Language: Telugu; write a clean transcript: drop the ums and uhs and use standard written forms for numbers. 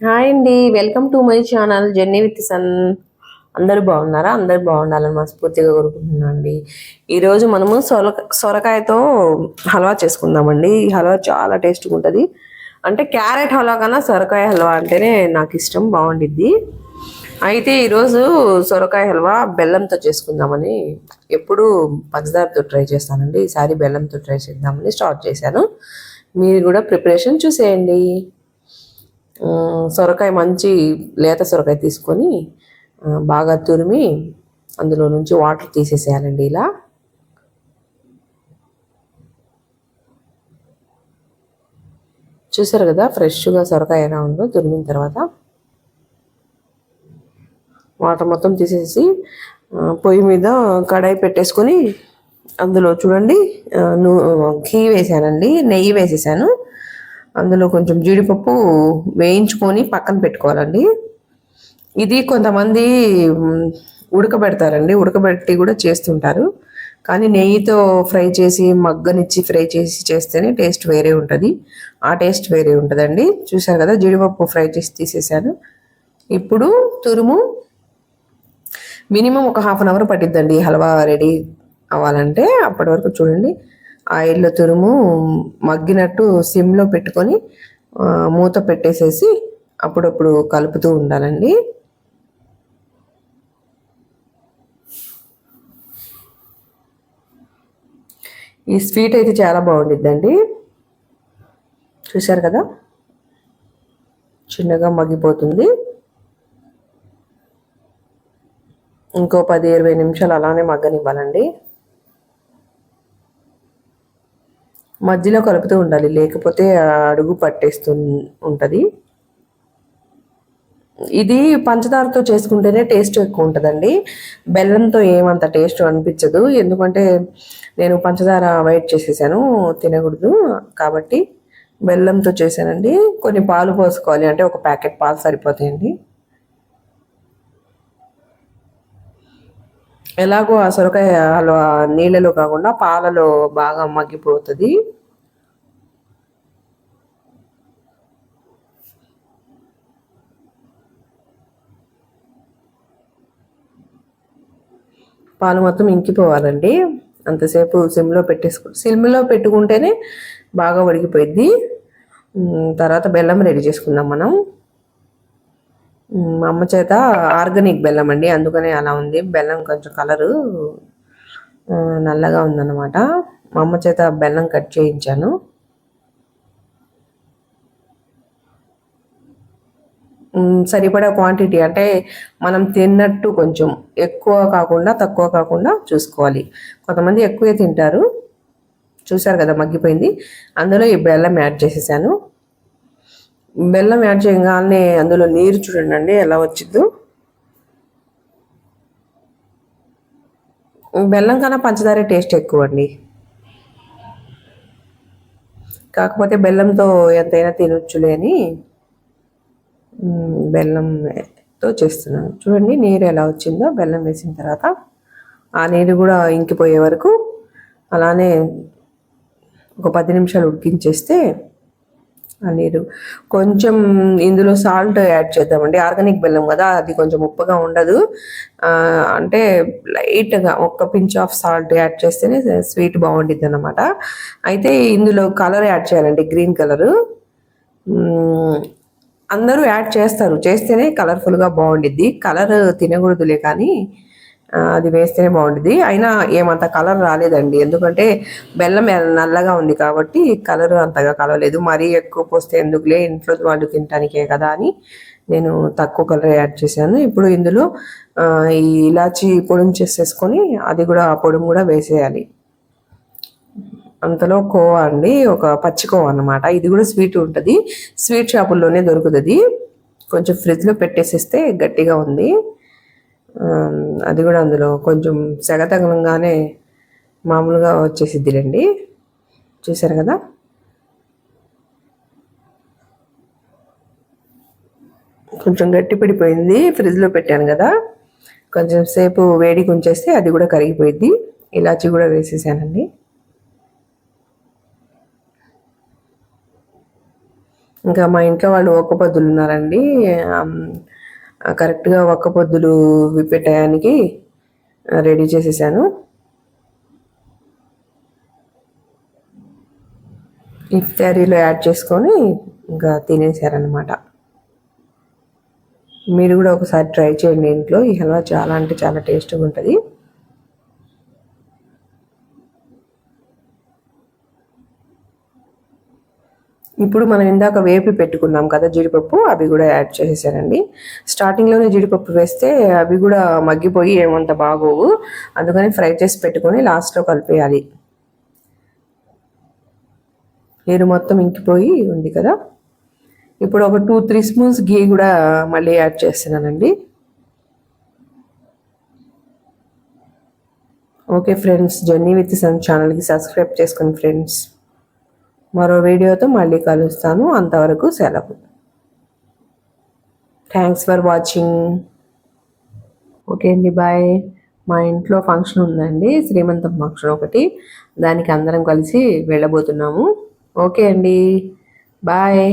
హాయ్ అండి, welcome to my channel Journey with Son. అందరూ బాగున్నారా? అందరూ బాగుండాలని మనస్ఫూర్తిగా కోరుకుంటున్నాను అండి. ఈరోజు మనము సొరకాయతో హల్వా చేసుకుందామండి. ఈ హల్వా చాలా టేస్ట్గా ఉంటుంది. అంటే క్యారెట్ హల్వా కన్నా సొరకాయ హల్వా అంటేనే నాకు ఇష్టం, బాగుండిద్ది. అయితే ఈరోజు సొరకాయ హల్వా బెల్లంతో చేసుకుందామని, ఎప్పుడు పంచదారతో ట్రై చేస్తానండి, ఈసారి బెల్లంతో ట్రై చేద్దామని స్టార్ట్ చేశాను. మీరు కూడా ప్రిపరేషన్ చూసేయండి. సొరకాయ మంచి లేత సొరకాయ తీసుకొని బాగా తురిమి అందులో నుంచి వాటర్ తీసేసేయాలండి. ఇలా చూసారు కదా ఫ్రెష్గా సొరకాయ ఎలా ఉందో. తురిమిన తర్వాత వాటర్ మొత్తం తీసేసి పొయ్యి మీద కడాయి పెట్టేసుకొని అందులో చూడండి ఘీ వేసానండి, నెయ్యి వేసేసాను. అందులో కొంచెం జీడిపప్పు వేయించుకొని పక్కన పెట్టుకోవాలండి. ఇది కొంతమంది ఉడకబెడతారండి, ఉడకబెట్టి కూడా చేస్తుంటారు. కానీ నెయ్యితో ఫ్రై చేసి మగ్గనిచ్చి ఫ్రై చేసి చేస్తేనే టేస్ట్ వేరే ఉంటుంది. ఆ టేస్ట్ వేరే ఉంటుందండి. చూసారు కదా జీడిపప్పు ఫ్రై చేసి తీసేసాను. ఇప్పుడు తురుము మినిమం ఒక హాఫ్ అన్ అవర్ పట్టిద్దండి హల్వా రెడీ అవ్వాలంటే. అప్పటి వరకు చూడండి ఆయిల్లో తురుము మగ్గినట్టు సిమ్లో పెట్టుకొని మూత పెట్టేసేసి అప్పుడప్పుడు కలుపుతూ ఉండాలండి. ఈ స్వీట్ అయితే చాలా బాగుండిద్దండి. చూశారు కదా చిన్నగా మగ్గిపోతుంది. ఇంకో 10-20 నిమిషాలు అలానే మగ్గనివ్వాలండి. మధ్యలో కలుపుతూ ఉండాలి, లేకపోతే అడుగు పట్టేస్తూ ఉంటుంది. ఇది పంచదారతో చేసుకుంటేనే టేస్ట్ ఎక్కువ ఉంటుందండి. బెల్లంతో ఏమంత టేస్ట్ అనిపించదు, ఎందుకంటే నేను పంచదార అవాయిడ్ చేసేసాను, తినకూడదు కాబట్టి బెల్లంతో చేశానండి. కొన్ని పాలు పోసుకోవాలి, అంటే ఒక ప్యాకెట్ పాలు సరిపోతాయండి. ఎలాగో ఆ సొరకాయ హల్వా నీళ్ళలో కాకుండా పాలలో బాగా మగ్గిపోతుంది. పాలు మొత్తం ఇంకిపోవాలండి. అంతసేపు సిమ్లో పెట్టుకుంటేనే బాగా ఉడికిపోయిద్ది. తర్వాత బెల్లం రెడీ చేసుకుందాం మనం. మా అమ్మ చేత ఆర్గానిక్ బెల్లం అండి, అందుకనే అలా ఉంది. బెల్లం కొంచెం కలరు నల్లగా ఉందన్నమాట. మా అమ్మ చేత బెల్లం కట్ చేయించాను. సరిపడా క్వాంటిటీ అంటే మనం తిన్నట్టు కొంచెం ఎక్కువ కాకుండా తక్కువ కాకుండా చూసుకోవాలి. కొంతమంది ఎక్కువే తింటారు. చూసారు కదా మగ్గిపోయింది. అందులో ఈ బెల్లం యాడ్ చేసేసాను. బెల్లం యాడ్ చేయగానే అందులో నీరు చూడండి ఎలా వచ్చిందో. బెల్లం కన్నా పంచదార టేస్ట్ ఎక్కువ అండి. కాకపోతే బెల్లంతో ఎంతైనా తినొచ్చులే అని బెల్లంతో చేస్తున్నాను. చూడండి నీరు ఎలా వచ్చిందో. బెల్లం వేసిన తర్వాత ఆ నీరు కూడా ఇంకిపోయే వరకు అలానే ఒక 10 నిమిషాలు ఉడికించేస్తే ఆ నీరు కొంచెం ఇందులో సాల్ట్ యాడ్ చేద్దామండి. ఆర్గానిక్ బెల్లం కదా, అది కొంచెం ఉప్పుగా ఉండదు. అంటే లైట్గా ఒక్క పించ్ ఆఫ్ సాల్ట్ యాడ్ చేస్తేనే స్వీట్ బాగుండిద్ది అన్నమాట. అయితే ఇందులో కలర్ యాడ్ చేయాలండి, గ్రీన్ కలరు. అందరూ యాడ్ చేస్తారు, చేస్తేనే కలర్ఫుల్గా బాగుండిద్ది. కలర్ తినకూడదులే కానీ అది వేస్తేనే బాగుంటుంది. అయినా ఏమంత కలర్ రాలేదండి, ఎందుకంటే బెల్లం నల్లగా ఉంది కాబట్టి కలర్ అంతగా కలవలేదు. మరీ ఎక్కువ పోస్తే ఎందుకులే, ఇంట్లో వాళ్ళు తినటానికే కదా అని నేను తక్కువ కలర్ యాడ్ చేశాను. ఇప్పుడు ఇందులో ఈ ఇలాచి పొడుము చేసేసుకొని అది కూడా ఆ పొడుము కూడా వేసేయాలి. అంతలో కోవా అండి, ఒక పచ్చి కోవా అన్నమాట. ఇది కూడా స్వీట్ ఉంటుంది, స్వీట్ షాపుల్లోనే దొరుకుతుంది. కొంచెం ఫ్రిడ్జ్లో పెట్టేసేస్తే గట్టిగా ఉంది. అది కూడా అందులో కొంచెం సెగ తగలంగానే మామూలుగా వచ్చేసిద్దిలేండి. చూసారు కదా కొంచెం గట్టి పడిపోయింది. ఫ్రిడ్జ్లో పెట్టాను కదా, కొంచెం సేపు వేడికి ఉంచేస్తే అది కూడా కరిగిపోయిద్ది. ఇలాచి కూడా వేసేసానండి. ఇంకా మా ఇంట్లో వాళ్ళు ఒక్క పొద్దులు ఉన్నారండి. కరెక్ట్గా ఒక్క పొద్దులు విప్పేటానికి రెడీ చేసేసాను. ఇఫ్తారీలో యాడ్ చేసుకొని ఇంకా తినేసారనమాట. మీరు కూడా ఒకసారి ట్రై చేయండి ఇంట్లో. ఈ హల్వా చాలా అంటే చాలా టేస్ట్గా ఉంటుంది. ఇప్పుడు మనం ఇందాక వేపి పెట్టుకున్నాం కదా జీడిపప్పు, అవి కూడా యాడ్ చేసేసానండి. స్టార్టింగ్లోనే జీడిపప్పు వేస్తే అవి కూడా మగ్గిపోయి ఏమంత బాగోవు, అందుకని ఫ్రై చేసి పెట్టుకొని లాస్ట్లో కలిపేయాలి. నీరు మొత్తం ఇంకిపోయి ఉంది కదా. ఇప్పుడు ఒక 2-3 స్పూన్స్ గీ కూడా మళ్ళీ యాడ్ చేస్తున్నానండి. Okay friends, Journey with Son ఛానల్కి సబ్స్క్రైబ్ చేసుకోండి ఫ్రెండ్స్. మరో వీడియోతో మళ్ళీ కలుస్తాను. అంతవరకు సెలవు. Thanks for watching. ఓకే అండి, బాయ్. మా ఇంట్లో ఫంక్షన్ ఉందండి, శ్రీమంతం ఫంక్షన్ ఒకటి. దానికి అందరం కలిసి వెళ్ళబోతున్నాము. ఓకే అండి, బాయ్.